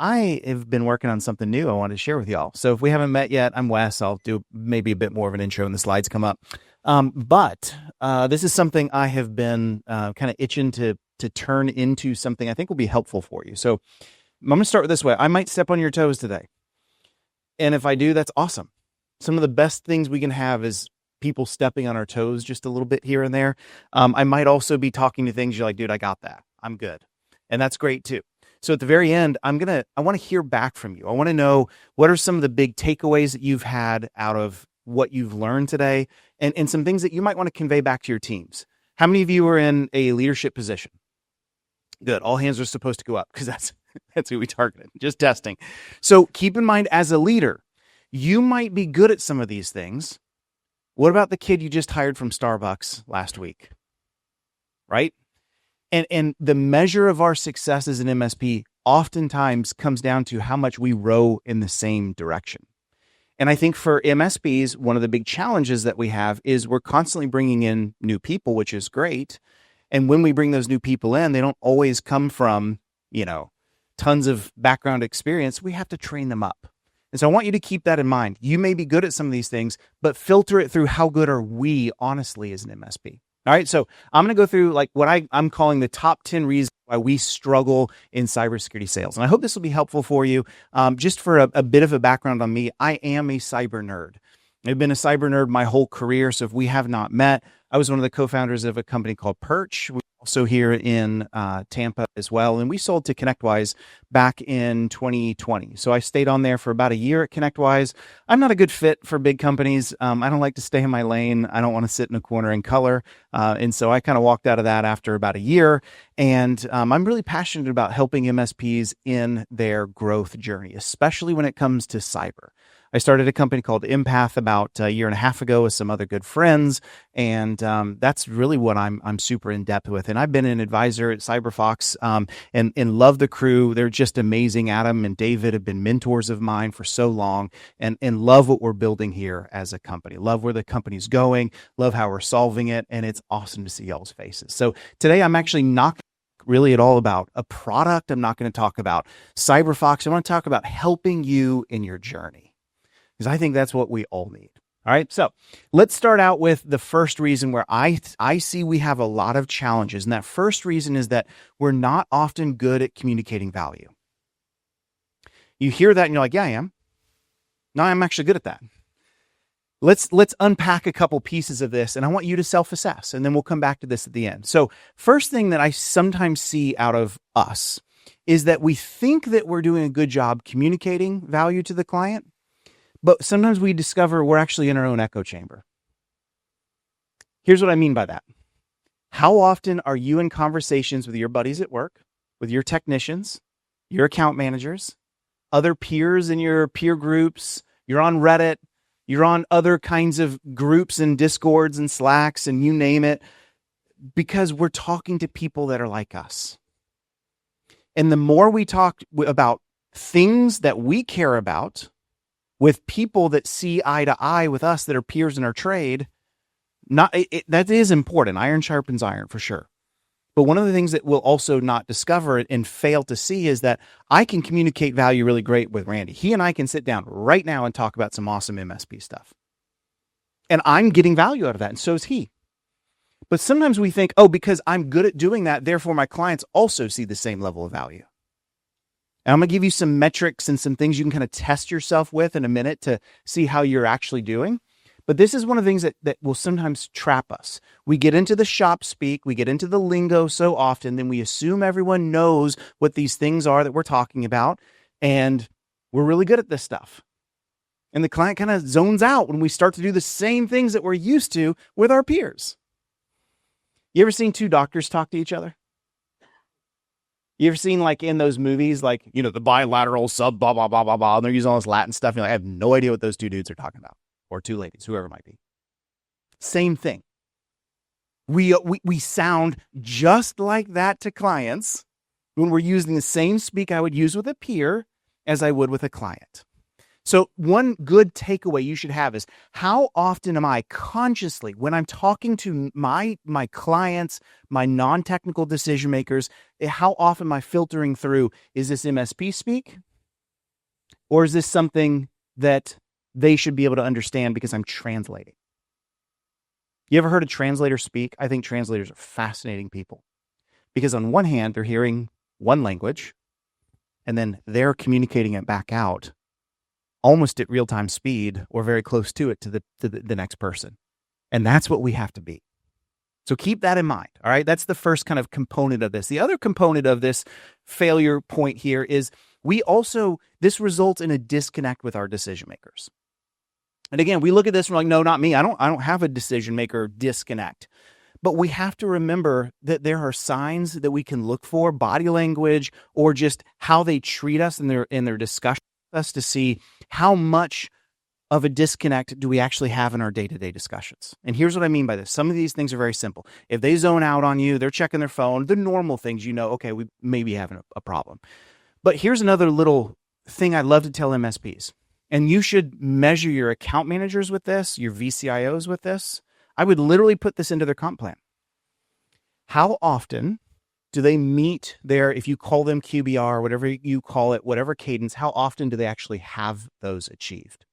I have been working on something new I wanted to share with y'all. So if we haven't met yet, I'm Wes. I'll do maybe a bit more of an intro when the slides come up. But this is something I have been kind of itching to turn into something I think will be helpful for you. So I'm going to start with this way. I might step on your toes today. And if I do, that's awesome. Some of the best things we can have is people stepping on our toes just a little bit here and there. I might also be talking to things you're like, dude, I got that. I'm good. And that's great too. So at the very end, I want to hear back from you. I want to know what are some of the big takeaways that you've had out of what you've learned today and some things that you might want to convey back to your teams. How many of you are in a leadership position? Good. All hands are supposed to go up because that's who we targeted. Just testing. So keep in mind, as a leader, you might be good at some of these things. What about the kid you just hired from Starbucks last week? Right? And the measure of our success as an MSP oftentimes comes down to how much we row in the same direction. And I think for MSPs, one of the big challenges that we have is we're constantly bringing in new people, which is great. And when we bring those new people in, they don't always come from, tons of background experience. We have to train them up. And so I want you to keep that in mind. You may be good at some of these things, but filter it through how good are we honestly as an MSP. All right. So I'm going to go through like what I'm calling the top 10 reasons why we struggle in cybersecurity sales. And I hope this will be helpful for you. Just for a bit of a background on me, I am a cyber nerd. I've been a cyber nerd my whole career. So if we have not met, I was one of the co-founders of a company called Perch. We're also here in Tampa as well. And we sold to ConnectWise back in 2020. So I stayed on there for about a year at ConnectWise. I'm not a good fit for big companies. I don't like to stay in my lane. I don't want to sit in a corner and color. And so I kind of walked out of that after about a year. And I'm really passionate about helping MSPs in their growth journey, especially when it comes to cyber. I started a company called Empath about a year and a half ago with some other good friends. And that's really what I'm super in depth with. And I've been an advisor at CyberFox and love the crew. They're just amazing. Adam and David have been mentors of mine for so long and love what we're building here as a company. Love where the company's going. Love how we're solving it. And it's awesome to see y'all's faces. So today I'm actually not really at all about a product. I'm not going to talk about CyberFox. I want to talk about helping you in your journey, because I think that's what we all need. All right. So let's start out with the first reason where I see we have a lot of challenges. And that first reason is that we're not often good at communicating value. You hear that and you're like, yeah, I am. No, I'm actually good at that. Let's unpack a couple pieces of this, and I want you to self-assess, and then we'll come back to this at the end. So first thing that I sometimes see out of us is that we think that we're doing a good job communicating value to the client, but sometimes we discover we're actually in our own echo chamber. Here's what I mean by that. How often are you in conversations with your buddies at work, with your technicians, your account managers, other peers in your peer groups? You're on Reddit, you're on other kinds of groups and Discords and Slacks and you name it, because we're talking to people that are like us. And the more we talk about things that we care about, with people that see eye to eye with us that are peers in our trade, that is important. Iron sharpens iron for sure. But one of the things that we'll also not discover and fail to see is that I can communicate value really great with Randy. He and I can sit down right now and talk about some awesome MSP stuff. And I'm getting value out of that, and so is he. But sometimes we think, because I'm good at doing that, therefore my clients also see the same level of value. And I'm going to give you some metrics and some things you can kind of test yourself with in a minute to see how you're actually doing. But this is one of the things that will sometimes trap us. We get into the shop speak, we get into the lingo so often, then we assume everyone knows what these things are that we're talking about, and we're really good at this stuff. And the client kind of zones out when we start to do the same things that we're used to with our peers. You ever seen two doctors talk to each other? You ever seen like in those movies, like, the bilateral sub, blah, blah, blah, blah, blah, and they're using all this Latin stuff. And you're like, I have no idea what those two dudes are talking about, or two ladies, whoever it might be. Same thing. We sound just like that to clients when we're using the same speak I would use with a peer as I would with a client. So one good takeaway you should have is, how often am I consciously, when I'm talking to my clients, my non-technical decision makers, how often am I filtering through, is this MSP speak Or is this something that they should be able to understand because I'm translating? You ever heard a translator speak? I think translators are fascinating people because on one hand, they're hearing one language and then they're communicating it back out almost at real-time speed or very close to it to the next person. And that's what we have to be. So keep that in mind, all right? That's the first kind of component of this. The other component of this failure point here is this results in a disconnect with our decision makers. And again, we look at this and we're like, no, not me. I don't have a decision maker disconnect. But we have to remember that there are signs that we can look for, body language, or just how they treat us in their discussion with us to see how much of a disconnect do we actually have in our day-to-day discussions. And here's what I mean by this. Some of these things are very simple. If they zone out on you, they're checking their phone, the normal things, okay, we may be having a problem. But here's another little thing I love to tell MSPs. And you should measure your account managers with this, your VCIOs with this. I would literally put this into their comp plan. How often do they meet if you call them QBR, whatever you call it, whatever cadence, how often do they actually have those achieved?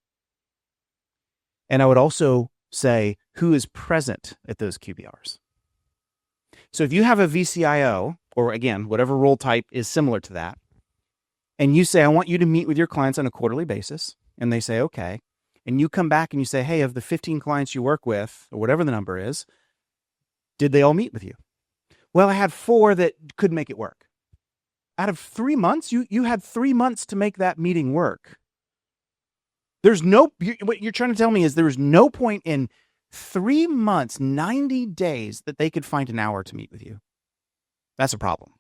And I would also say, who is present at those QBRs? So if you have a VCIO, or again, whatever role type is similar to that, and you say, I want you to meet with your clients on a quarterly basis, and they say, okay, and you come back and you say, hey, of the 15 clients you work with, or whatever the number is, did they all meet with you? Well, I had 4 that could make it work. Out of 3 months, you had 3 months to make that meeting work. What you're trying to tell me is there's no point in 3 months, 90 days that they could find an hour to meet with you. That's a problem.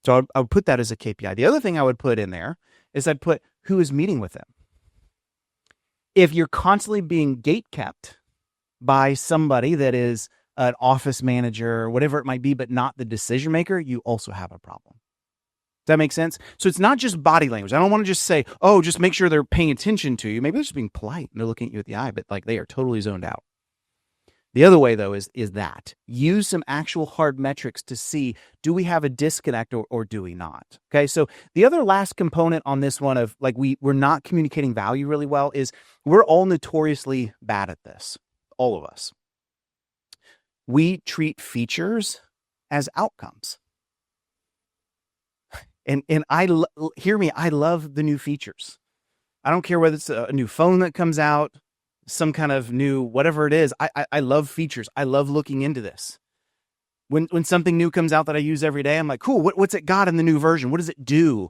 So I would put that as a KPI. The other thing I would put in there is I'd put who is meeting with them. If you're constantly being gatekept by somebody that is an office manager or whatever it might be, but not the decision maker, you also have a problem. Does that make sense? So it's not just body language. I don't want to just say, oh, just make sure they're paying attention to you. Maybe they're just being polite and they're looking at you with the eye, but like they are totally zoned out. The other way, though, is that use some actual hard metrics to see, do we have a disconnect or do we not? Okay, so the other last component on this one of like we're not communicating value really well is we're all notoriously bad at this, all of us. We treat features as outcomes. And hear me, I love the new features. I don't care whether it's a new phone that comes out, some kind of new, whatever it is. I love features. I love looking into this. When something new comes out that I use every day, I'm like, cool, what's it got in the new version? What does it do?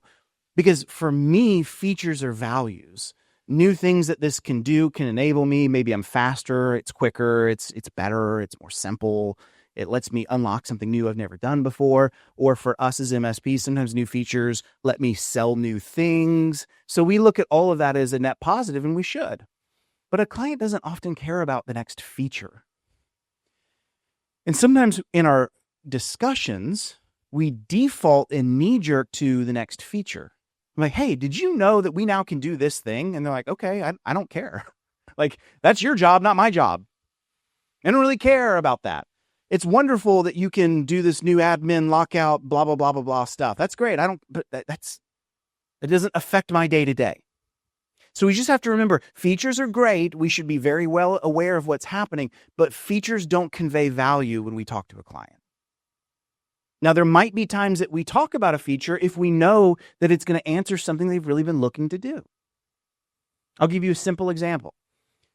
Because for me, features are values. New things that this can do can enable me. Maybe I'm faster, it's quicker, it's better, it's more simple. It lets me unlock something new I've never done before. Or for us as MSPs, sometimes new features let me sell new things. So we look at all of that as a net positive, and we should. But a client doesn't often care about the next feature. And sometimes in our discussions, we default and knee-jerk to the next feature. I'm like, hey, did you know that we now can do this thing? And they're like, okay, I don't care. Like, that's your job, not my job. I don't really care about that. It's wonderful that you can do this new admin lockout, blah, blah, blah, blah, blah stuff. That's great. But it doesn't affect my day-to-day. So we just have to remember, features are great. We should be very well aware of what's happening, but features don't convey value when we talk to a client. Now, there might be times that we talk about a feature if we know that it's going to answer something they've really been looking to do. I'll give you a simple example.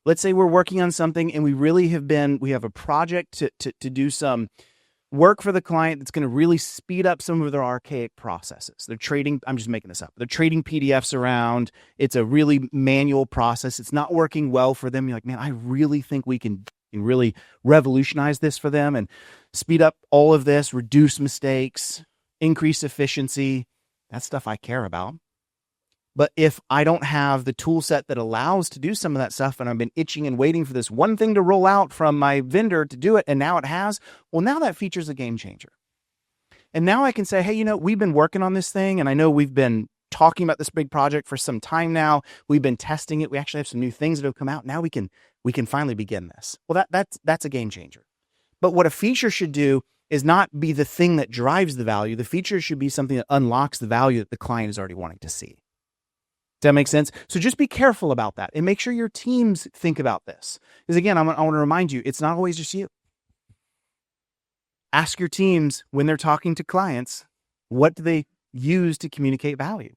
Let's say we're working on something and we have a project to do some work for the client that's going to really speed up some of their archaic processes. They're trading, I'm just making this up. They're trading PDFs around. It's a really manual process. It's not working well for them. You're like, man, I really think we can really revolutionize this for them and speed up all of this, reduce mistakes, increase efficiency. That's stuff I care about. But if I don't have the tool set that allows to do some of that stuff, and I've been itching and waiting for this one thing to roll out from my vendor to do it, and now it has, well, now that feature is a game changer. And now I can say, hey, we've been working on this thing, and I know we've been talking about this big project for some time now. We've been testing it. We actually have some new things that have come out. Now we can finally begin this. Well, that's a game changer. But what a feature should do is not be the thing that drives the value. The feature should be something that unlocks the value that the client is already wanting to see. Does that make sense? So just be careful about that and make sure your teams think about this. Because again, I want to remind you, it's not always just you. Ask your teams when they're talking to clients, what do they use to communicate value?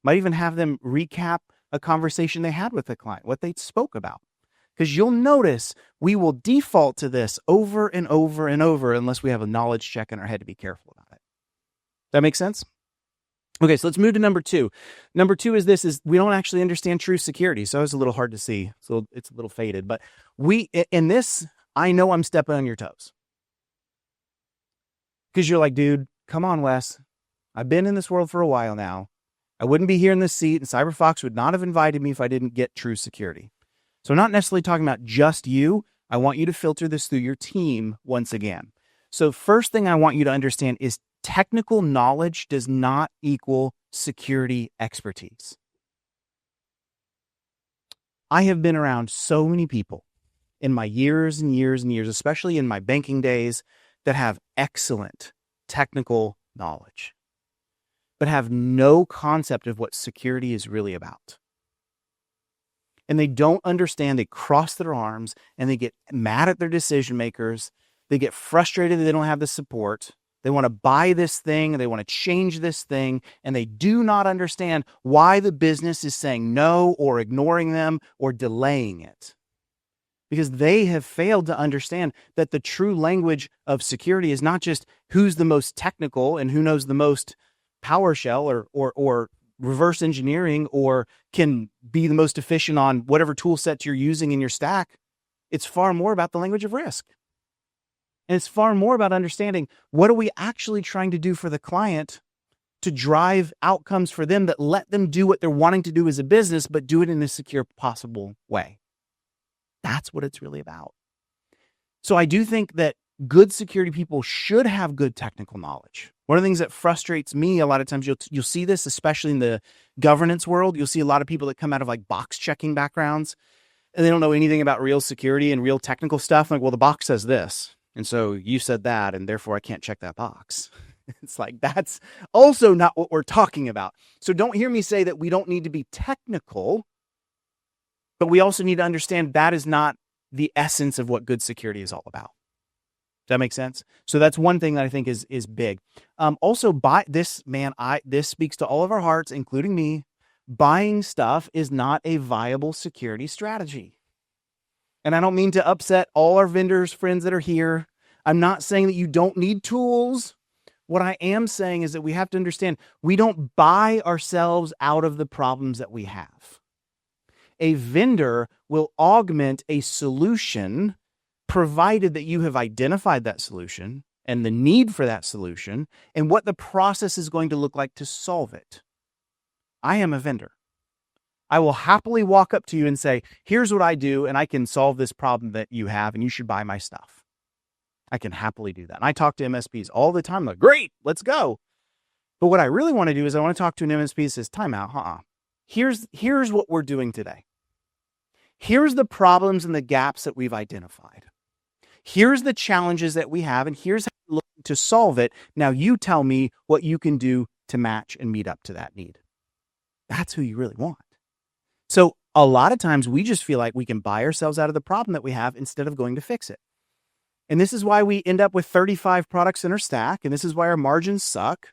Might even have them recap a conversation they had with the client, what they spoke about. Because you'll notice we will default to this over and over and over unless we have a knowledge check in our head to be careful about it. That make sense? Okay, so let's move to number 2. Number 2 is we don't actually understand true security. So it's a little hard to see. So it's a little faded. But in this, I know I'm stepping on your toes. Because you're like, dude, come on, Wes. I've been in this world for a while now. I wouldn't be here in this seat, and CyberFox would not have invited me if I didn't get true security. So I'm not necessarily talking about just you. I want you to filter this through your team once again. So first thing I want you to understand is technical knowledge does not equal security expertise. I have been around so many people in my years and years and years, especially in my banking days, that have excellent technical knowledge, but have no concept of what security is really about. And they don't understand, they cross their arms and they get mad at their decision makers. They get frustrated that they don't have the support. They want to buy this thing, they want to change this thing, and they do not understand why the business is saying no or ignoring them or delaying it. Because they have failed to understand that the true language of security is not just who's the most technical and who knows the most PowerShell or reverse engineering or can be the most efficient on whatever tool sets you're using in your stack. It's far more about the language of risk. And it's far more about understanding what are we actually trying to do for the client to drive outcomes for them that let them do what they're wanting to do as a business, but do it in a secure possible way. That's what it's really about. So I do think that good security people should have good technical knowledge. One of the things that frustrates me a lot of times, you'll see this, especially in the governance world. You'll see a lot of people that come out of like box checking backgrounds and they don't know anything about real security and real technical stuff. Like, well, the box says this. And so you said that, and therefore I can't check that box. It's like, that's also not what we're talking about. So don't hear me say that we don't need to be technical, but we also need to understand that is not the essence of what good security is all about. Does that make sense? So that's one thing that I think is big. Also, this speaks to all of our hearts, including me. Buying stuff is not a viable security strategy. And I don't mean to upset all our vendors, friends that are here. I'm not saying that you don't need tools. What I am saying is that we have to understand we don't buy ourselves out of the problems that we have. A vendor will augment a solution provided that you have identified that solution and the need for that solution and what the process is going to look like to solve it. I am a vendor. I will happily walk up to you and say, here's what I do, and I can solve this problem that you have, and you should buy my stuff. I can happily do that. And I talk to MSPs all the time. I'm like, great, let's go. But what I really want to do is I want to talk to an MSP that says, time out, Here's what we're doing today. Here's the problems and the gaps that we've identified. Here's the challenges that we have, and here's how we're looking to solve it. Now you tell me what you can do to match and meet up to that need. That's who you really want. So a lot of times we just feel like we can buy ourselves out of the problem that we have instead of going to fix it. And this is why we end up with 35 products in our stack. And this is why our margins suck.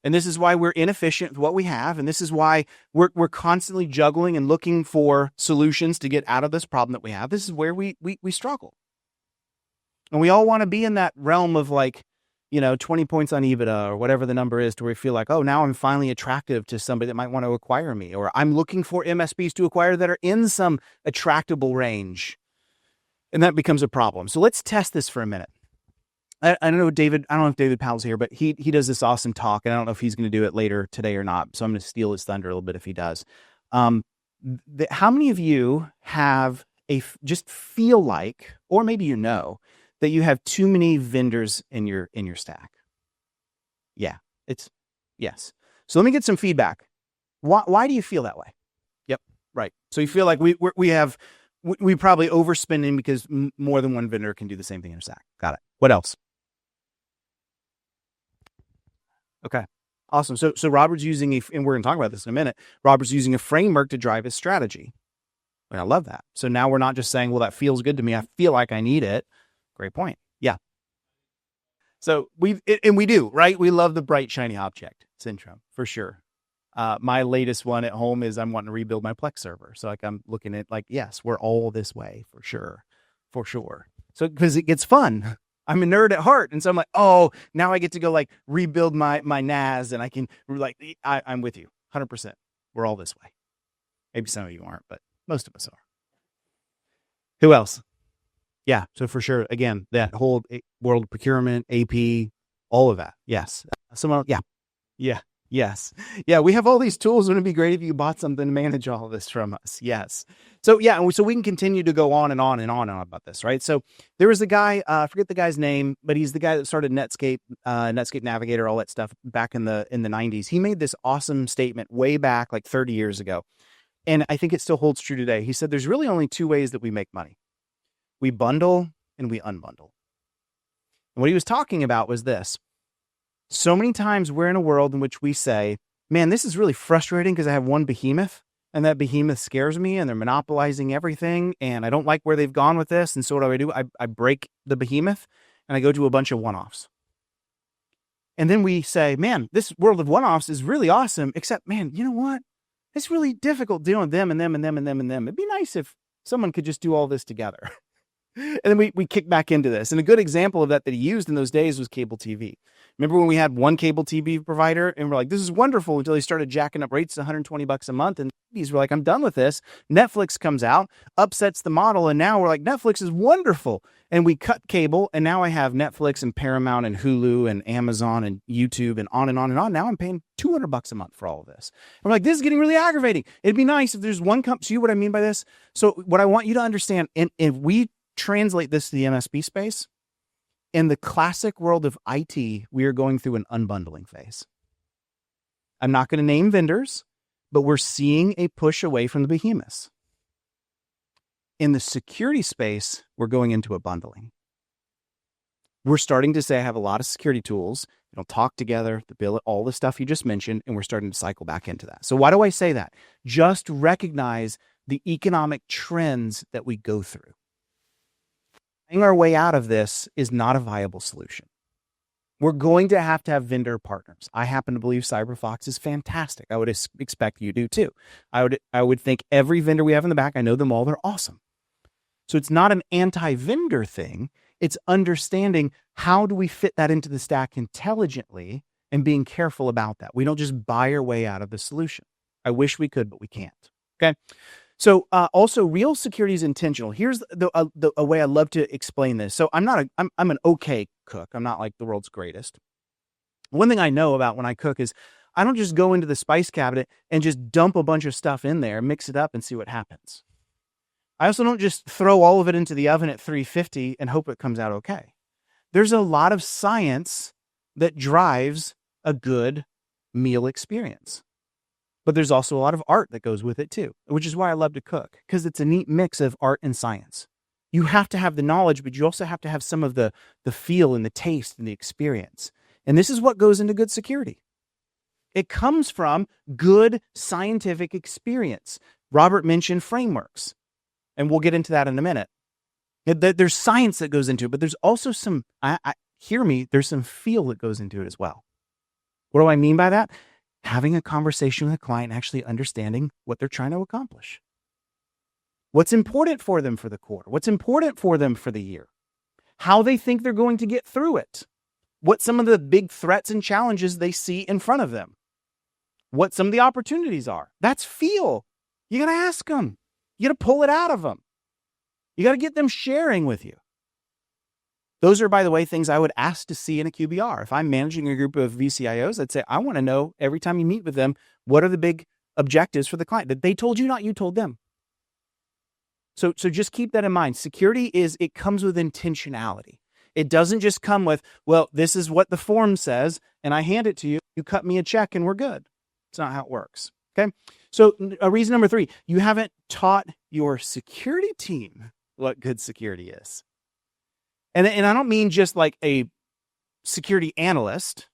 And this is why we're inefficient with what we have. And this is why we're constantly juggling and looking for solutions to get out of this problem that we have. This is where we struggle. And we all want to be in that realm of 20 points on EBITDA or whatever the number is, to where we feel like, oh, now I'm finally attractive to somebody that might want to acquire me, or I'm looking for MSPs to acquire that are in some attractable range. And that becomes a problem. So let's test this for a minute. I don't know if David Powell's here, but he does this awesome talk, and I don't know if he's going to do it later today or not. So I'm going to steal his thunder a little bit if he does. How many of you have just feel like, or maybe that you have too many vendors in your stack? Yeah, yes. So let me get some feedback. Why do you feel that way? Yep, right. So you feel like we probably overspending because more than one vendor can do the same thing in a stack. Got it. What else? Okay. Awesome. So Robert's using and we're going to talk about this in a minute. Robert's using a framework to drive his strategy. And I love that. So now we're not just saying, well, that feels good to me. I feel like I need it. Great point. Yeah. So we do, right? We love the bright, shiny object syndrome for sure. My latest one at home is I'm wanting to rebuild my Plex server. So like I'm looking at like, yes, we're all this way for sure. For sure. So because it gets fun. I'm a nerd at heart. And so I'm like, oh, now I get to go like rebuild my NAS and I can like, I'm with you 100%. We're all this way. Maybe some of you aren't, but most of us are. Who else? Yeah. So for sure, again, that whole world procurement, AP, all of that. Yes. Someone, yeah. Yeah. Yes. Yeah. We have all these tools. Wouldn't it be great if you bought something to manage all of this from us? Yes. So yeah. And so we can continue to go on and on and on and on about this, right? So there was a guy, I forget the guy's name, but he's the guy that started Netscape, Netscape Navigator, all that stuff back in the 90s. He made this awesome statement way back like 30 years ago. And I think it still holds true today. He said, there's really only two ways that we make money. We bundle and we unbundle. And what he was talking about was this. So many times we're in a world in which we say, man, this is really frustrating because I have one behemoth and that behemoth scares me and they're monopolizing everything and I don't like where they've gone with this. And so what do? I break the behemoth and I go to a bunch of one-offs. And then we say, man, this world of one-offs is really awesome, except, man, you know what? It's really difficult dealing with them and them and them and them and them. It'd be nice if someone could just do all this together. And then we kick back into this. And a good example of that he used in those days was cable TV. Remember when we had one cable TV provider and we're like, this is wonderful until he started jacking up rates to $120 a month. And we're like, I'm done with this. Netflix comes out, upsets the model. And now we're like, Netflix is wonderful. And we cut cable. And now I have Netflix and Paramount and Hulu and Amazon and YouTube and on and on and on. Now I'm paying $200 a month for all of this. I'm like, this is getting really aggravating. It'd be nice if there's one company. See what I mean by this? So what I want you to understand, and if we translate this to the MSP space, in the classic world of IT, we are going through an unbundling phase. I'm not going to name vendors, but we're seeing a push away from the behemoths. In the security space, we're going into a bundling. We're starting to say, I have a lot of security tools. They don't talk together, the bill, all the stuff you just mentioned, and we're starting to cycle back into that. So why do I say that? Just recognize the economic trends that we go through. Buying our way out of this is not a viable solution. We're going to have vendor partners. I happen to believe CyberFox is fantastic. I would expect you do too. I would think every vendor we have in the back, I know them all, they're awesome. So it's not an anti-vendor thing. It's understanding how do we fit that into the stack intelligently and being careful about that. We don't just buy our way out of the solution. I wish we could, but we can't. Okay. So also real security is intentional. Here's a way I love to explain this. So I'm an okay cook. I'm not like the world's greatest. One thing I know about when I cook is I don't just go into the spice cabinet and just dump a bunch of stuff in there, mix it up and see what happens. I also don't just throw all of it into the oven at 350 and hope it comes out okay. There's a lot of science that drives a good meal experience. But there's also a lot of art that goes with it too, which is why I love to cook, because it's a neat mix of art and science. You have to have the knowledge, but you also have to have some of the feel and the taste and the experience. And this is what goes into good security. It comes from good scientific experience. Robert mentioned frameworks, and we'll get into that in a minute. There's science that goes into it, but there's also some, hear me, there's some feel that goes into it as well. What do I mean by that? Having a conversation with a client, actually understanding what they're trying to accomplish. What's important for them for the quarter? What's important for them for the year? How they think they're going to get through it? What some of the big threats and challenges they see in front of them? What some of the opportunities are? That's feel. You got to ask them. You got to pull it out of them. You got to get them sharing with you. Those are, by the way, things I would ask to see in a QBR. If I'm managing a group of VCIOs, I'd say, I want to know every time you meet with them, what are the big objectives for the client that they told you, not you told them. So just keep that in mind. Security it comes with intentionality. It doesn't just come with, well, this is what the form says, and I hand it to you. You cut me a check and we're good. It's not how it works. Okay. So reason number 3, you haven't taught your security team what good security is. And I don't mean just like a security analyst.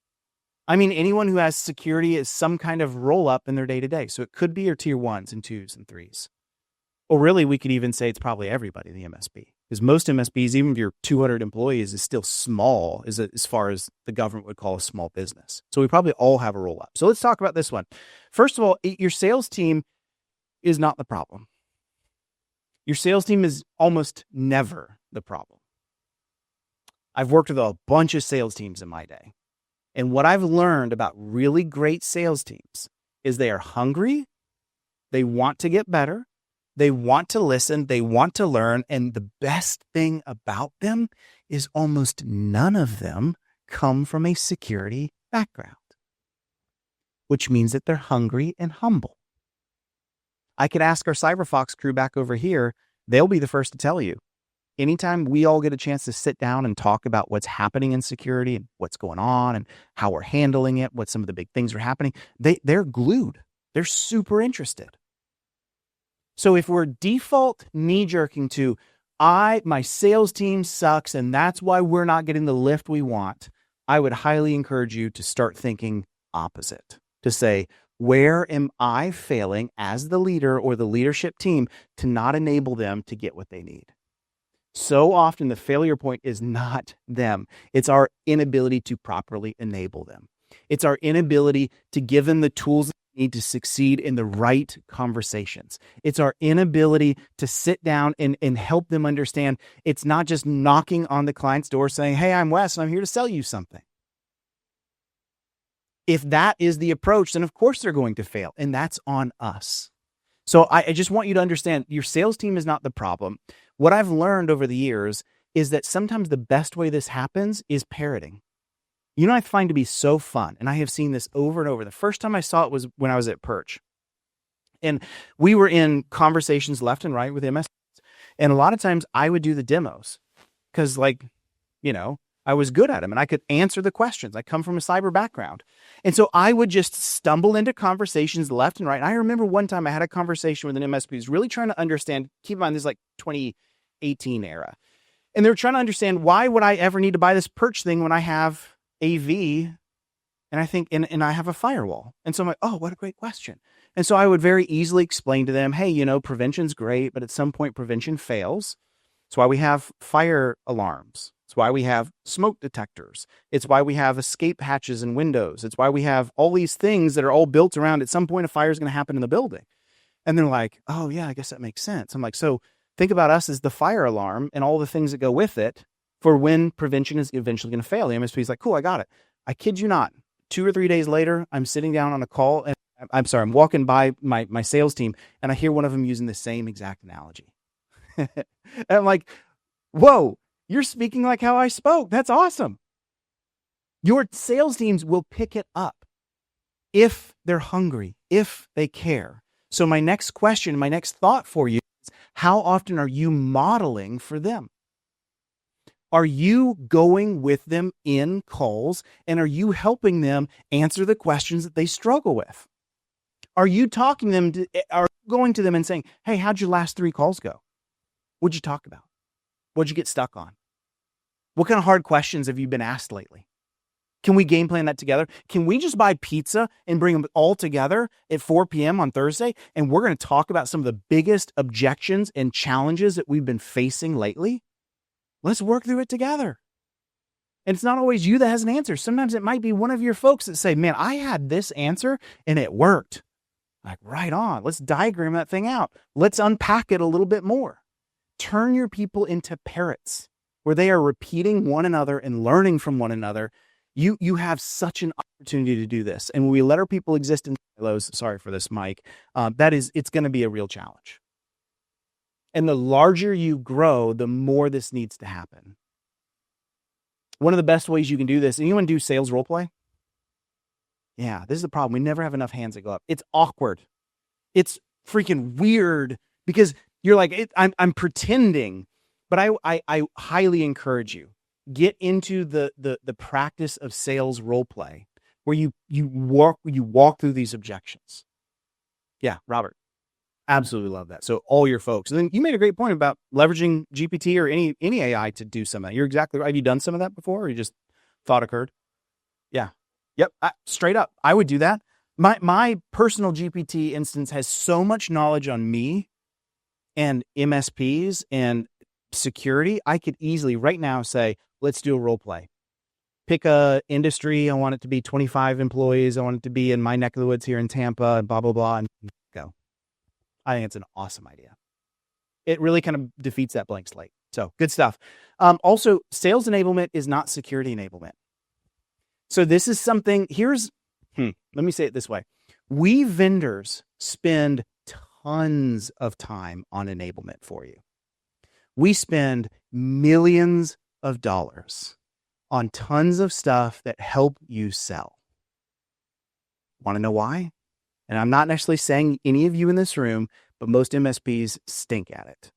I mean, anyone who has security is some kind of roll up in their day to day. So it could be your tier ones and twos and threes. Or really, we could even say it's probably everybody in the MSP. Because most MSPs, even if you're 200 employees, is still small as far as the government would call a small business. So we probably all have a roll up. So let's talk about this one. First of all, your sales team is not the problem. Your sales team is almost never the problem. I've worked with a bunch of sales teams in my day. And what I've learned about really great sales teams is they are hungry, they want to get better, they want to listen, they want to learn, and the best thing about them is almost none of them come from a security background, which means that they're hungry and humble. I could ask our CyberFox crew back over here, they'll be the first to tell you. Anytime we all get a chance to sit down and talk about what's happening in security and what's going on and how we're handling it, what some of the big things are happening, they're glued. They're super interested. So if we're default knee-jerking to, my sales team sucks and that's why we're not getting the lift we want, I would highly encourage you to start thinking opposite. To say, where am I failing as the leader or the leadership team to not enable them to get what they need? So often the failure point is not them. It's our inability to properly enable them. It's our inability to give them the tools they need to succeed in the right conversations. It's our inability to sit down and help them understand it's not just knocking on the client's door saying, hey, I'm Wes and I'm here to sell you something. If that is the approach, then of course they're going to fail, and that's on us. So I just want you to understand your sales team is not the problem. What I've learned over the years is that sometimes the best way this happens is parroting. You know, I find to be so fun, and I have seen this over and over. The first time I saw it was when I was at Perch. And we were in conversations left and right with MSPs. And a lot of times I would do the demos because, I was good at them and I could answer the questions. I come from a cyber background. And so I would just stumble into conversations left and right. And I remember one time I had a conversation with an MSP who's really trying to understand, keep in mind, this is like 2018 era. And they're trying to understand, why would I ever need to buy this Perch thing when I have AV and I think, and I have a firewall? And so I'm like, oh, what a great question. And so I would very easily explain to them, hey, prevention's great, but at some point prevention fails. That's why we have fire alarms. It's why we have smoke detectors. It's why we have escape hatches in windows. It's why we have all these things that are all built around at some point a fire is going to happen in the building. And they're like, oh yeah, I guess that makes sense. I'm like, so think about us as the fire alarm and all the things that go with it for when prevention is eventually going to fail. The MSP is like, cool, I got it. I kid you not. 2 or 3 days later, I'm sitting down on a call and I'm walking by my sales team and I hear one of them using the same exact analogy. And I'm like, whoa, you're speaking like how I spoke. That's awesome. Your sales teams will pick it up if they're hungry, if they care. So my next question, my next thought for you is, how often are you modeling for them? Are you going with them in calls and are you helping them answer the questions that they struggle with? Are you talking to them, are you going to them and saying, hey, how'd your last 3 calls go? What'd you talk about? What'd you get stuck on? What kind of hard questions have you been asked lately? Can we game plan that together? Can we just buy pizza and bring them all together at 4 p.m. on Thursday? And we're going to talk about some of the biggest objections and challenges that we've been facing lately. Let's work through it together. And it's not always you that has an answer. Sometimes it might be one of your folks that say, man, I had this answer and it worked. Like, right on. Let's diagram that thing out. Let's unpack it a little bit more. Turn your people into parrots where they are repeating one another and learning from one another. You have such an opportunity to do this. And when we let our people exist in silos, sorry for this, Mike, it's going to be a real challenge. And the larger you grow, the more this needs to happen. One of the best ways you can do this, anyone do sales role play? Yeah, this is the problem. We never have enough hands that go up. It's awkward. It's freaking weird because you're like, I'm pretending. But I highly encourage you, get into the practice of sales role play where you walk through these objections. Yeah, Robert, absolutely love that. So all your folks. And then you made a great point about leveraging GPT or any AI to do some of that. You're exactly right. Have you done some of that before or you just thought occurred? Yeah. Yep, straight up, I would do that. My personal GPT instance has so much knowledge on me and MSPs and security. I could easily right now say, let's do a role play. Pick a industry. I want it to be 25 employees. I want it to be in my neck of the woods here in Tampa, and blah, blah, blah, and go. I think it's an awesome idea. It really kind of defeats that blank slate. So good stuff. Also, sales enablement is not security enablement. So this is something, let me say it this way. We vendors spend tons of time on enablement for you. We spend millions of dollars on tons of stuff that help you sell. Want to know why? And I'm not necessarily saying any of you in this room, but most MSPs stink at it.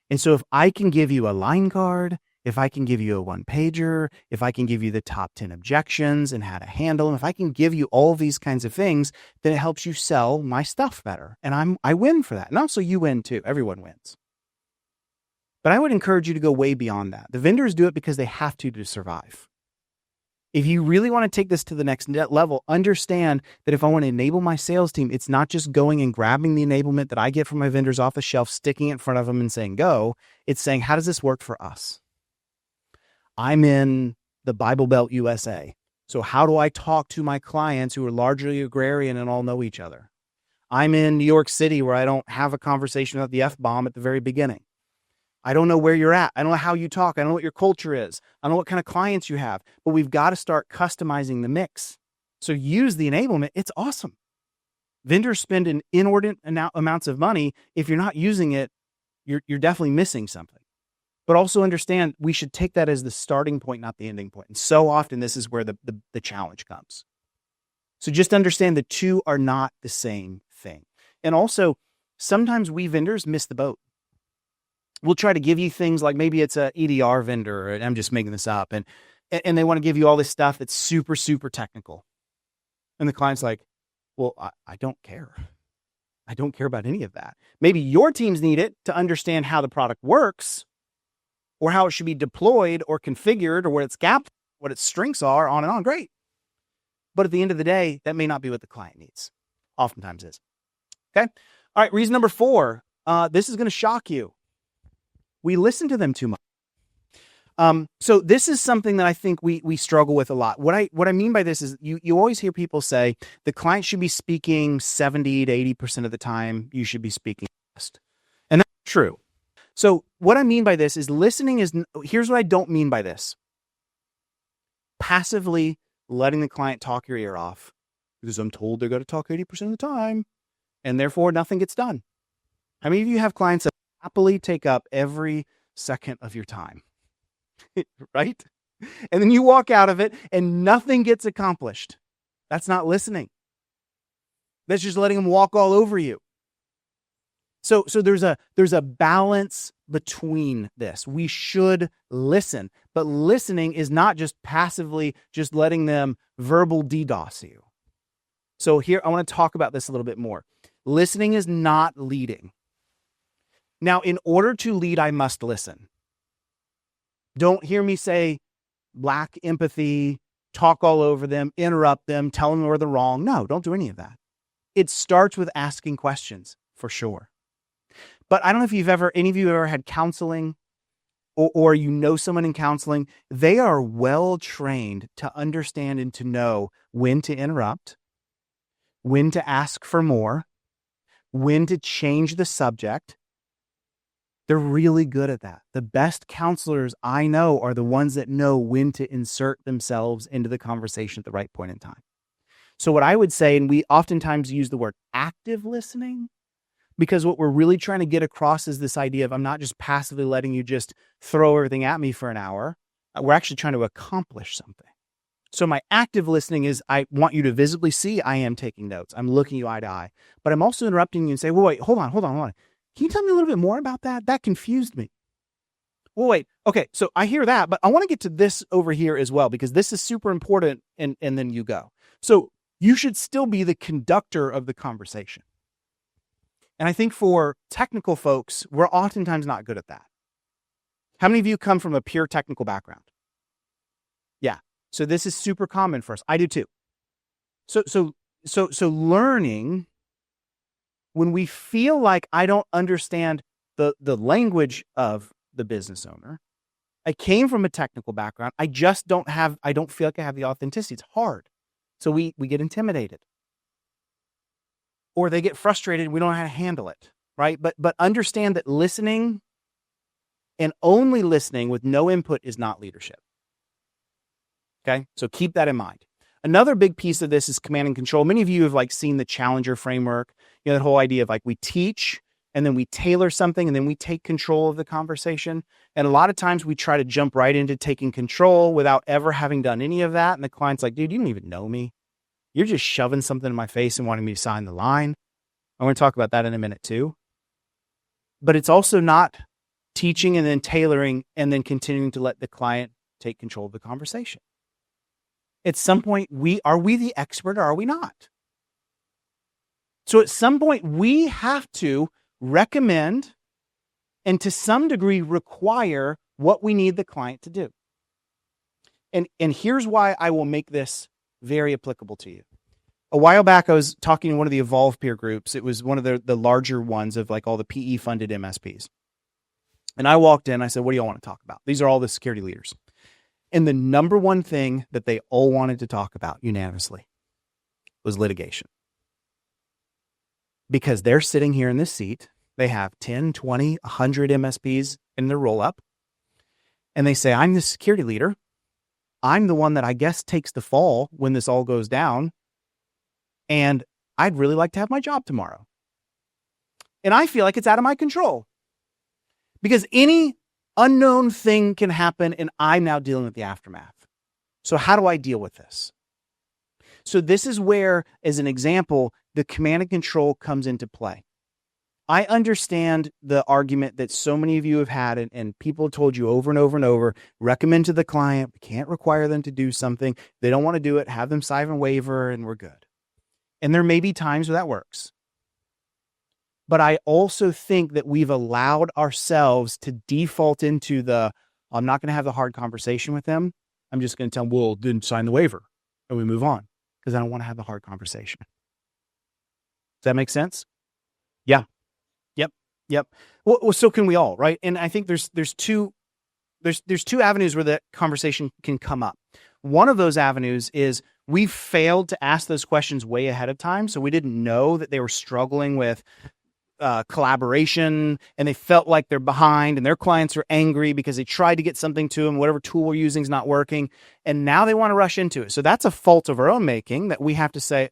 And so if I can give you a line card, if I can give you a one-pager, if I can give you the top 10 objections and how to handle them, if I can give you all these kinds of things, then it helps you sell my stuff better. And I win for that. And also you win too. Everyone wins. But I would encourage you to go way beyond that. The vendors do it because they have to survive. If you really want to take this to the next level, understand that if I want to enable my sales team, it's not just going and grabbing the enablement that I get from my vendors off the shelf, sticking it in front of them and saying, go. It's saying, how does this work for us? I'm in the Bible Belt USA. So how do I talk to my clients who are largely agrarian and all know each other? I'm in New York City where I don't have a conversation about the F-bomb at the very beginning. I don't know where you're at. I don't know how you talk. I don't know what your culture is. I don't know what kind of clients you have, but we've got to start customizing the mix. So use the enablement. It's awesome. Vendors spend an inordinate amounts of money. If you're not using it, you're definitely missing something. But also understand we should take that as the starting point, not the ending point. And so often this is where the challenge comes. So just understand the two are not the same thing. And also sometimes we vendors miss the boat. We'll try to give you things like maybe it's a EDR vendor, and I'm just making this up, and they want to give you all this stuff that's super, super technical. And the client's like, well, I don't care. I don't care about any of that. Maybe your teams need it to understand how the product works or how it should be deployed or configured or what its gaps, what its strengths are, on and on. Great. But at the end of the day, that may not be what the client needs. Oftentimes is. Okay. All right. Reason number 4, this is going to shock you. We listen to them too much. So this is something that I think we struggle with a lot. What I mean by this is you always hear people say the client should be speaking 70 to 80% of the time. You should be speaking best. And that's true. So what I mean by this is here's what I don't mean by this. Passively letting the client talk your ear off because I'm told they're going to talk 80% of the time and therefore nothing gets done. How many of you have clients that happily take up every second of your time, right? And then you walk out of it and nothing gets accomplished. That's not listening. That's just letting them walk all over you. So there's a balance between this. We should listen, but listening is not just passively just letting them verbal DDoS you. So here, I want to talk about this a little bit more. Listening is not leading. Now, in order to lead, I must listen. Don't hear me say lack empathy, talk all over them, interrupt them, tell them where they're wrong. No, don't do any of that. It starts with asking questions, for sure. But I don't know if any of you ever had counseling or you know someone in counseling. They are well trained to understand and to know when to interrupt, when to ask for more, when to change the subject. They're really good at that. The best counselors I know are the ones that know when to insert themselves into the conversation at the right point in time. So what I would say, and we oftentimes use the word active listening, because what we're really trying to get across is this idea of I'm not just passively letting you just throw everything at me for an hour. We're actually trying to accomplish something. So my active listening is I want you to visibly see I am taking notes. I'm looking you eye to eye, but I'm also interrupting you and say, well, wait, hold on. Can you tell me a little bit more about that? That confused me. Well, wait. Okay, so I hear that, but I want to get to this over here as well, because this is super important, and then you go. So you should still be the conductor of the conversation. And I think for technical folks, we're oftentimes not good at that. How many of you come from a pure technical background? Yeah. So this is super common for us. I do too. So learning when we feel like I don't understand the language of the business owner. I came from a technical background. I don't feel like I have the authenticity. It's hard. So we get intimidated. Or they get frustrated and we don't know how to handle it, right? But understand that listening and only listening with no input is not leadership. Okay? So keep that in mind. Another big piece of this is command and control. Many of you have seen the Challenger framework, that whole idea of we teach and then we tailor something and then we take control of the conversation. And a lot of times we try to jump right into taking control without ever having done any of that. And the client's like, dude, you don't even know me. You're just shoving something in my face and wanting me to sign the line. I'm going to talk about that in a minute too. But it's also not teaching and then tailoring and then continuing to let the client take control of the conversation. At some point, are we the expert or are we not? So at some point, we have to recommend and to some degree require what we need the client to do. And here's why I will make this very applicable to you. A while back, I was talking to one of the Evolve peer groups. It was one of the larger ones of all the PE-funded MSPs. And I walked in, I said, what do y'all want to talk about? These are all the security leaders. And the number one thing that they all wanted to talk about unanimously was litigation. Because they're sitting here in this seat. They have 10, 20, 100 MSPs in their roll-up. And they say, I'm the security leader. I'm the one that I guess takes the fall when this all goes down. And I'd really like to have my job tomorrow. And I feel like it's out of my control. Because any unknown thing can happen and I'm now dealing with the aftermath. So how do I deal with this? So this is where, as an example, the command and control comes into play. I understand the argument that so many of you have had and people have told you over and over and over, recommend to the client, we can't require them to do something. They don't want to do it, have them sign a waiver and we're good. And there may be times where that works. But I also think that we've allowed ourselves to default into I'm not going to have the hard conversation with them. I'm just going to tell them, well, didn't sign the waiver. And we move on because I don't want to have the hard conversation. Does that make sense? Yeah. Yep. Well, so can we all, right? And I think there's two avenues where that conversation can come up. One of those avenues is we failed to ask those questions way ahead of time. So we didn't know that they were struggling with collaboration and they felt like they're behind and their clients are angry because they tried to get something to them. Whatever tool we're using is not working. And now they want to rush into it. So that's a fault of our own making that we have to say,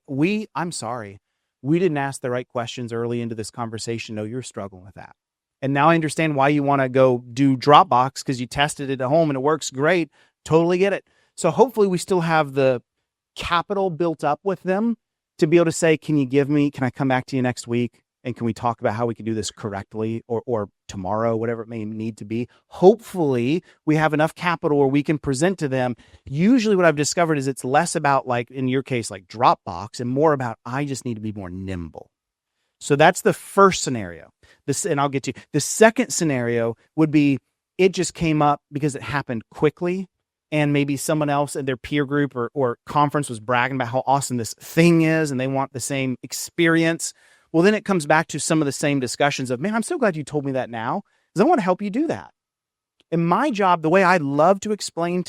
I'm sorry. We didn't ask the right questions early into this conversation. No, you're struggling with that. And now I understand why you want to go do Dropbox because you tested it at home and it works great. Totally get it. So hopefully we still have the capital built up with them to be able to say, can I come back to you next week? And can we talk about how we can do this correctly or tomorrow, whatever it may need to be? Hopefully we have enough capital where we can present to them. Usually what I've discovered is it's less about in your case, Dropbox and more about, I just need to be more nimble. So that's the first scenario. And I'll get to you. The second scenario would be, it just came up because it happened quickly. And maybe someone else in their peer group or conference was bragging about how awesome this thing is and they want the same experience. Well, then it comes back to some of the same discussions of, man, I'm so glad you told me that now because I want to help you do that. And my job, the way I love to explain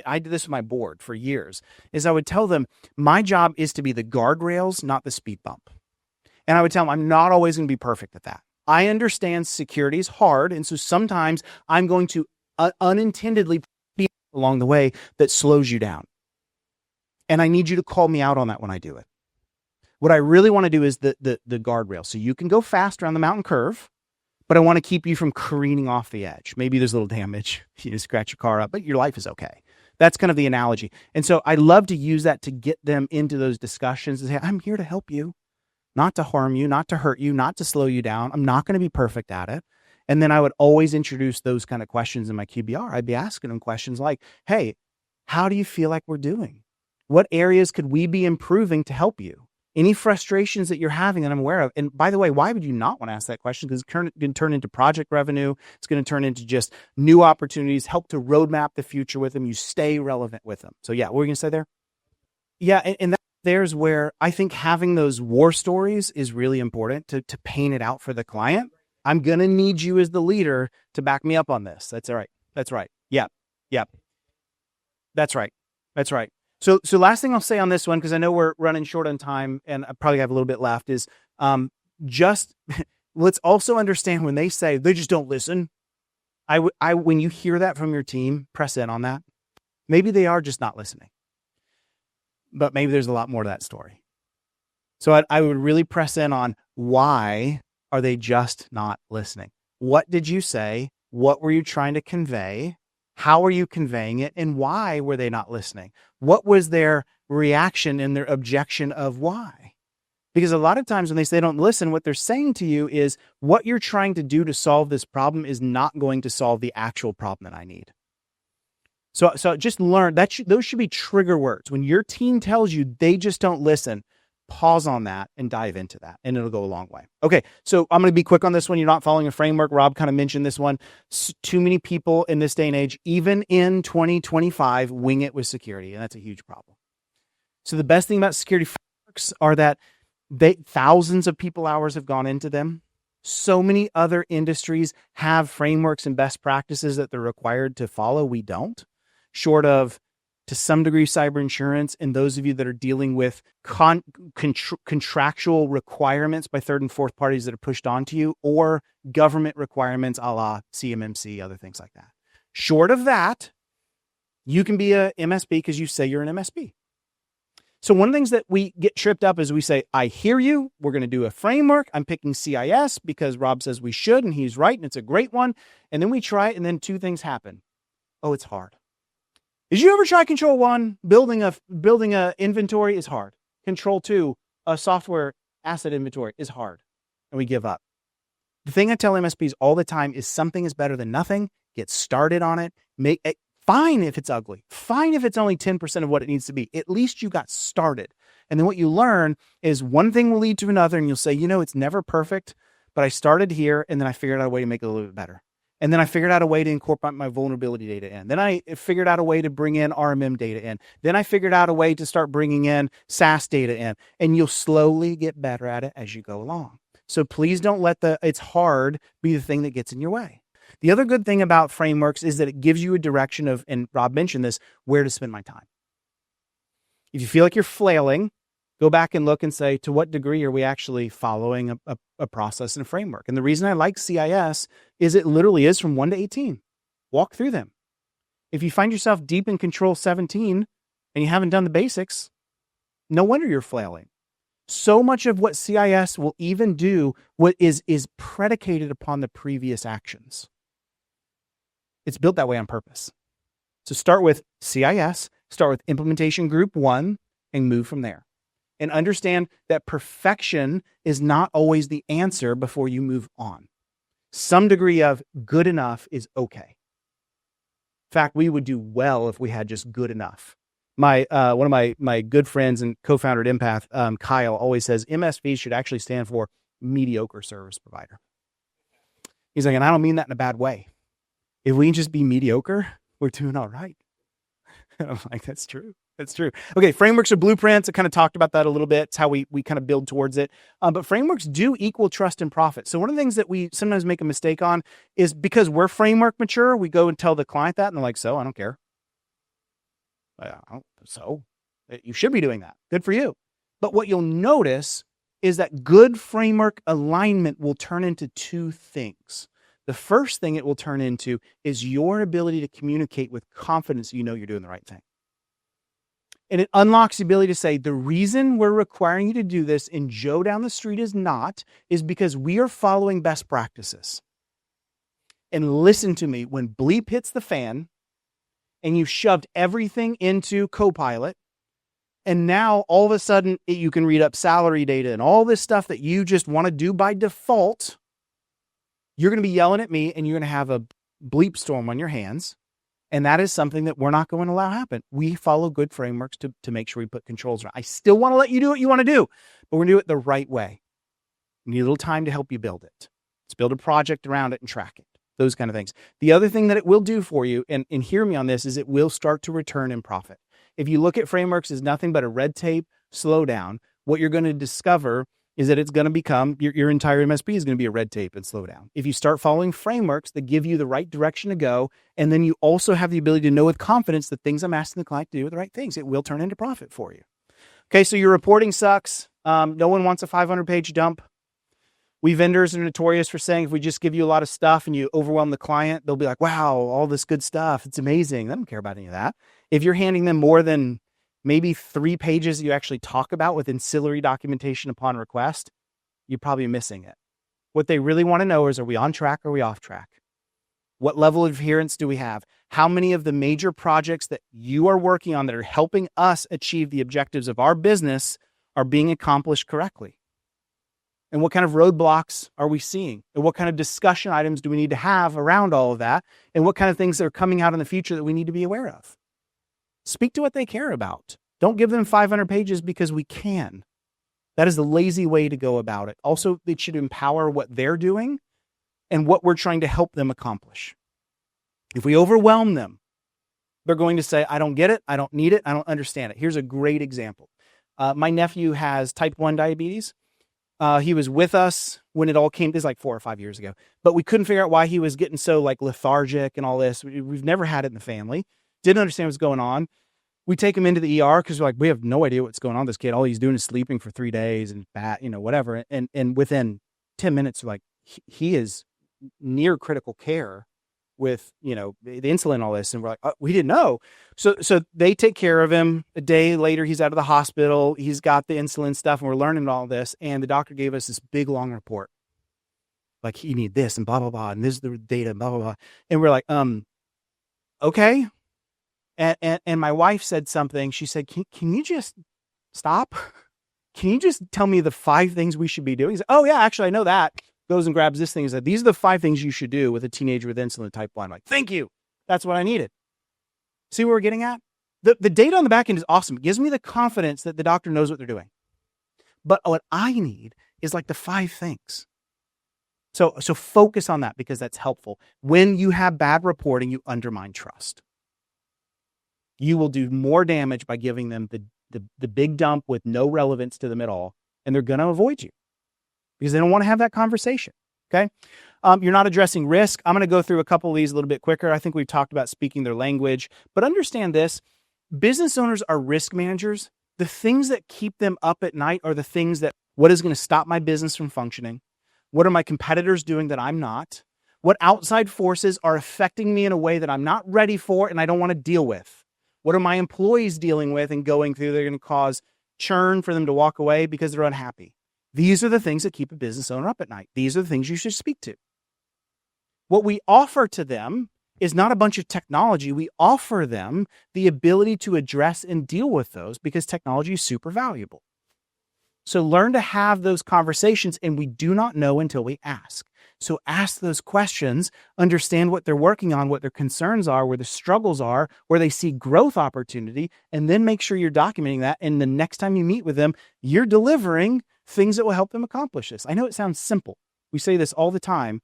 I did this with my board for years, is I would tell them my job is to be the guardrails, not the speed bump. And I would tell them I'm not always going to be perfect at that. I understand security is hard. And so sometimes I'm going to unintendedly be along the way that slows you down. And I need you to call me out on that when I do it. What I really want to do is the guardrail. So you can go fast around the mountain curve, but I want to keep you from careening off the edge. Maybe there's a little damage. You scratch your car up, but your life is okay. That's kind of the analogy. And so I love to use that to get them into those discussions and say, I'm here to help you, not to harm you, not to hurt you, not to slow you down. I'm not going to be perfect at it. And then I would always introduce those kind of questions in my QBR. I'd be asking them questions like, hey, how do you feel like we're doing? What areas could we be improving to help you? any frustrations that you're having that I'm aware of. And by the way, why would you not want to ask that question? Because it's going to turn into project revenue. It's going to turn into just new opportunities, help to roadmap the future with them. You stay relevant with them. So yeah, what were you going to say there? Yeah. And there's where I think having those war stories is really important to paint it out for the client. I'm going to need you as the leader to back me up on this. That's all right. That's right. Yeah. Yeah. That's right. That's right. So last thing I'll say on this one, because I know we're running short on time and I probably have a little bit left, is just let's also understand when they say they just don't listen. When you hear that from your team, press in on that. Maybe they are just not listening, but maybe there's a lot more to that story. So I would really press in on why are they just not listening? What did you say? What were you trying to convey? How are you conveying it? And why were they not listening? What was their reaction and their objection of why? Because a lot of times when they say don't listen, what they're saying to you is what you're trying to do to solve this problem is not going to solve the actual problem that I need. So just learn that those should be trigger words. When your team tells you they just don't listen, pause on that and dive into that, and it'll go a long way. Okay, so I'm going to be quick on this one. You're not following a framework. Rob kind of mentioned this one. Too many people in this day and age, even in 2025, wing it with security, and that's a huge problem. So the best thing about security frameworks are that thousands of people hours have gone into them. So many other industries have frameworks and best practices that they're required to follow. We don't. Short of, to some degree, cyber insurance, and those of you that are dealing with contractual requirements by third and fourth parties that are pushed onto you, or government requirements a la CMMC, other things like that. Short of that, you can be a MSP because you say you're an MSP. So one of the things that we get tripped up is we say, I hear you. We're going to do a framework. I'm picking CIS because Rob says we should, and he's right, and it's a great one. And then we try it, and then two things happen. Oh, it's hard. Did you ever try Control 1? Building a inventory is hard. Control 2, a software asset inventory is hard. And we give up. The thing I tell MSPs all the time is something is better than nothing. Get started on it. Make it fine if it's ugly. Fine if it's only 10% of what it needs to be. At least you got started. And then what you learn is one thing will lead to another, and you'll say, it's never perfect, but I started here, and then I figured out a way to make it a little bit better. And then I figured out a way to incorporate my vulnerability data in. Then I figured out a way to bring in RMM data in. Then I figured out a way to start bringing in SaaS data in. And you'll slowly get better at it as you go along. So please don't let it's hard be the thing that gets in your way. The other good thing about frameworks is that it gives you a direction of, and Rob mentioned this, where to spend my time. If you feel like you're flailing, go back and look and say, to what degree are we actually following a process and a framework? And the reason I like CIS is it literally is from 1 to 18. Walk through them. If you find yourself deep in Control 17 and you haven't done the basics, no wonder you're flailing. So much of what CIS will even do is predicated upon the previous actions. It's built that way on purpose. So start with CIS, start with implementation group 1, and move from there. And understand that perfection is not always the answer before you move on. Some degree of good enough is okay. In fact, we would do well if we had just good enough. One of my good friends and co-founder at Empath, Kyle, always says MSP should actually stand for mediocre service provider. He's like, and I don't mean that in a bad way. If we can just be mediocre, we're doing all right. And I'm like, that's true. That's true. Okay, frameworks are blueprints. I kind of talked about that a little bit. It's how we kind of build towards it. But frameworks do equal trust and profit. So one of the things that we sometimes make a mistake on is because we're framework mature, we go and tell the client that, and they're like, so, I don't care. So, you should be doing that. Good for you. But what you'll notice is that good framework alignment will turn into two things. The first thing it will turn into is your ability to communicate with confidence you're doing the right thing. And it unlocks the ability to say, the reason we're requiring you to do this and Joe down the street is because we are following best practices. And listen to me, when bleep hits the fan and you've shoved everything into Copilot, and now all of a sudden you can read up salary data and all this stuff that you just want to do by default, you're going to be yelling at me and you're going to have a bleep storm on your hands. And that is something that we're not going to allow happen. We follow good frameworks to make sure we put controls around. I still want to let you do what you want to do, but we're going to do it the right way. We need a little time to help you build it. Let's build a project around it and track it. Those kind of things. The other thing that it will do for you, and hear me on this, is it will start to return in profit. If you look at frameworks as nothing but a red tape slowdown, what you're going to discover is that it's going to become, your entire MSP is going to be a red tape and slow down. If you start following frameworks that give you the right direction to go, and then you also have the ability to know with confidence the things I'm asking the client to do are the right things, it will turn into profit for you. Okay, so your reporting sucks. No one wants a 500-page dump. We vendors are notorious for saying if we just give you a lot of stuff and you overwhelm the client, they'll be like, wow, all this good stuff. It's amazing. They don't care about any of that. If you're handing them more than maybe 3 pages that you actually talk about with ancillary documentation upon request, you're probably missing it. What they really want to know is, are we on track or are we off track? What level of adherence do we have? How many of the major projects that you are working on that are helping us achieve the objectives of our business are being accomplished correctly? And what kind of roadblocks are we seeing? And what kind of discussion items do we need to have around all of that? And what kind of things are coming out in the future that we need to be aware of? Speak to what they care about. Don't give them 500 pages because we can. That is the lazy way to go about it. Also, it should empower what they're doing and what we're trying to help them accomplish. If we overwhelm them, they're going to say, I don't get it, I don't need it, I don't understand it. Here's a great example. My nephew has type 1 diabetes. He was with us when it all came, this is like 4 or 5 years ago, but we couldn't figure out why he was getting so like lethargic and all this. We've never had it in the family. Didn't understand what's going on. We take him into the ER because we're like, we have no idea what's going on with this kid. All he's doing is sleeping for 3 days and whatever. And within 10 minutes, like he is near critical care with, the insulin and all this. And we're like, oh, we didn't know. So they take care of him. A day later, he's out of the hospital. He's got the insulin stuff and we're learning all this. And the doctor gave us this big, long report. Like, he need this and blah, blah, blah. And this is the data, blah, blah, blah. And we're like, okay. And my wife said something. She said, can you just stop? Can you just tell me the 5 things we should be doing? He said, oh yeah, actually I know that. Goes and grabs this thing and said, these are the 5 things you should do with a teenager with insulin type 1. I'm like, thank you. That's what I needed. See what we're getting at? The data on the back end is awesome. It gives me the confidence that the doctor knows what they're doing. But what I need is like the 5 things. So focus on that because that's helpful. When you have bad reporting, you undermine trust. You will do more damage by giving them the big dump with no relevance to them at all. And they're going to avoid you because they don't want to have that conversation. Okay. You're not addressing risk. I'm going to go through a couple of these a little bit quicker. I think we've talked about speaking their language, but understand this. Business owners are risk managers. The things that keep them up at night are the things that, what is going to stop my business from functioning? What are my competitors doing that I'm not? What outside forces are affecting me in a way that I'm not ready for and I don't want to deal with? What are my employees dealing with and going through? They're going to cause churn for them to walk away because they're unhappy. These are the things that keep a business owner up at night. These are the things you should speak to. What we offer to them is not a bunch of technology. We offer them the ability to address and deal with those because technology is super valuable. So learn to have those conversations, and we do not know until we ask. So ask those questions, understand what they're working on, what their concerns are, where the struggles are, where they see growth opportunity, and then make sure you're documenting that. And the next time you meet with them, you're delivering things that will help them accomplish this. I know it sounds simple. We say this all the time,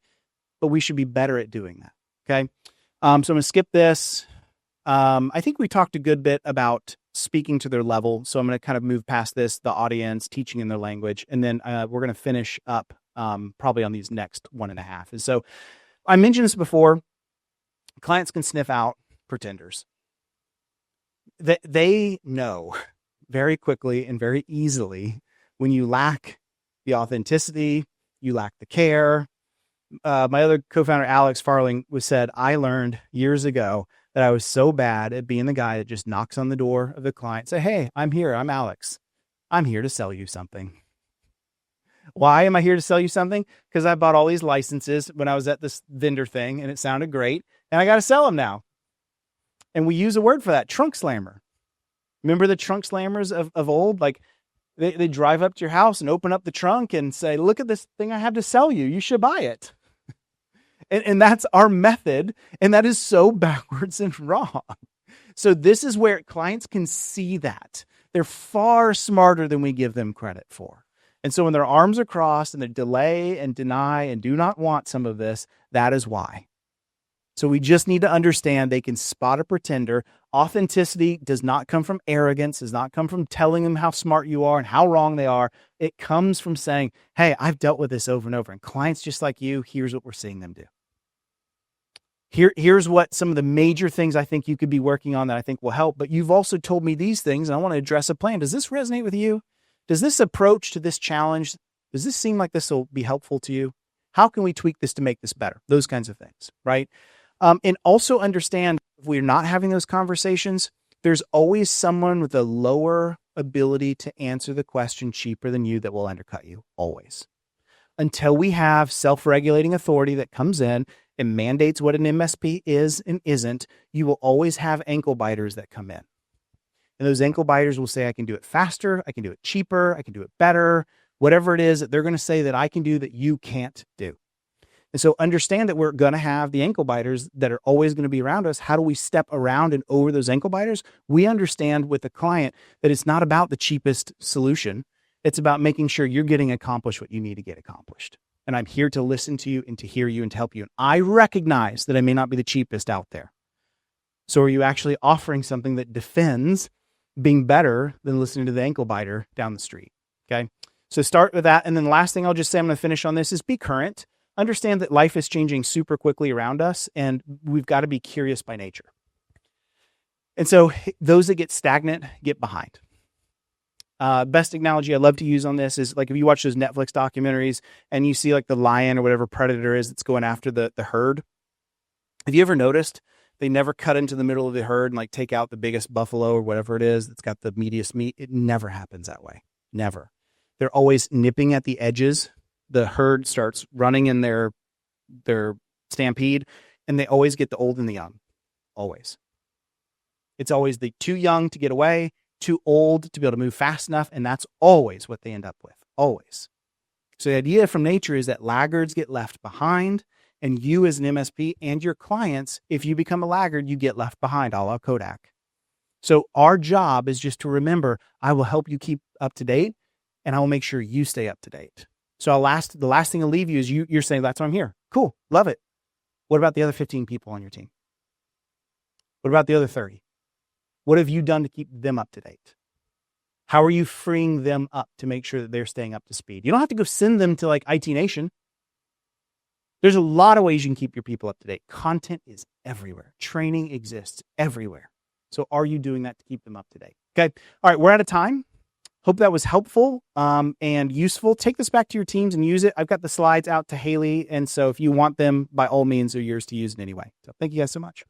but we should be better at doing that. Okay. So I'm going to skip this. I think we talked a good bit about speaking to their level. So I'm going to kind of move past this, the audience, teaching in their language. And then we're going to finish up probably on these next 1.5. And so I mentioned this before, clients can sniff out pretenders. They know very quickly and very easily when you lack the authenticity, you lack the care. My other co-founder, Alex Farling, said, I learned years ago that I was so bad at being the guy that just knocks on the door of the client, say, hey, I'm here. I'm Alex. I'm here to sell you something. Why am I here to sell you something? Because I bought all these licenses when I was at this vendor thing and it sounded great and I got to sell them now. And we use a word for that, trunk slammer. Remember the trunk slammers of old? Like they drive up to your house and open up the trunk and say, look at this thing I have to sell you. You should buy it. And that's our method. And that is so backwards and wrong. So this is where clients can see that. They're far smarter than we give them credit for. And so when their arms are crossed and they delay and deny and do not want some of this, that is why. So we just need to understand they can spot a pretender. Authenticity does not come from arrogance, does not come from telling them how smart you are and how wrong they are. It comes from saying, hey, I've dealt with this over and over. And clients just like you, here's what we're seeing them do. Here's what some of the major things I think you could be working on that I think will help. But you've also told me these things, and I want to address a plan. Does this resonate with you? Does this approach to this challenge, does this seem like this will be helpful to you? How can we tweak this to make this better? Those kinds of things, right? And also understand if we're not having those conversations, there's always someone with a lower ability to answer the question cheaper than you that will undercut you, always. Until we have self-regulating authority that comes in and mandates what an MSP is and isn't, you will always have ankle biters that come in. And those ankle biters will say, I can do it faster, I can do it cheaper, I can do it better, whatever it is that they're going to say that I can do that you can't do. And so understand that we're going to have the ankle biters that are always going to be around us. How do we step around and over those ankle biters? We understand with the client that it's not about the cheapest solution. It's about making sure you're getting accomplished what you need to get accomplished. And I'm here to listen to you and to hear you and to help you. And I recognize that I may not be the cheapest out there. So are you actually offering something that defends being better than listening to the ankle biter down the street? Okay. So start with that. And then the last thing I'll just say, I'm going to finish on this, is be current. Understand that life is changing super quickly around us, and we've got to be curious by nature. And so those that get stagnant get behind. Best analogy I love to use on this is like if you watch those Netflix documentaries and you see like the lion or whatever predator is that's going after the herd. Have you ever noticed they never cut into the middle of the herd and like take out the biggest buffalo or whatever it is that's got the meatiest meat? It never happens that way. Never. They're always nipping at the edges. The herd starts running in their stampede, and they always get the old and the young. Always. It's always the too young to get away, too old to be able to move fast enough, and that's always what they end up with. Always. So the idea from nature is that laggards get left behind, and you as an MSP and your clients, if you become a laggard, you get left behind, a la Kodak. So our job is just to remember, I will help you keep up to date, and I will make sure you stay up to date. So the last thing I'll leave you is you're saying, that's why I'm here. Cool. Love it. What about the other 15 people on your team? What about the other 30? What have you done to keep them up to date? How are you freeing them up to make sure that they're staying up to speed? You don't have to go send them to like IT Nation. There's a lot of ways you can keep your people up to date. Content is everywhere. Training exists everywhere. So are you doing that to keep them up to date? Okay. All right. We're out of time. Hope that was helpful and useful. Take this back to your teams and use it. I've got the slides out to Haley. And so if you want them, by all means, they're yours to use in any way. So thank you guys so much.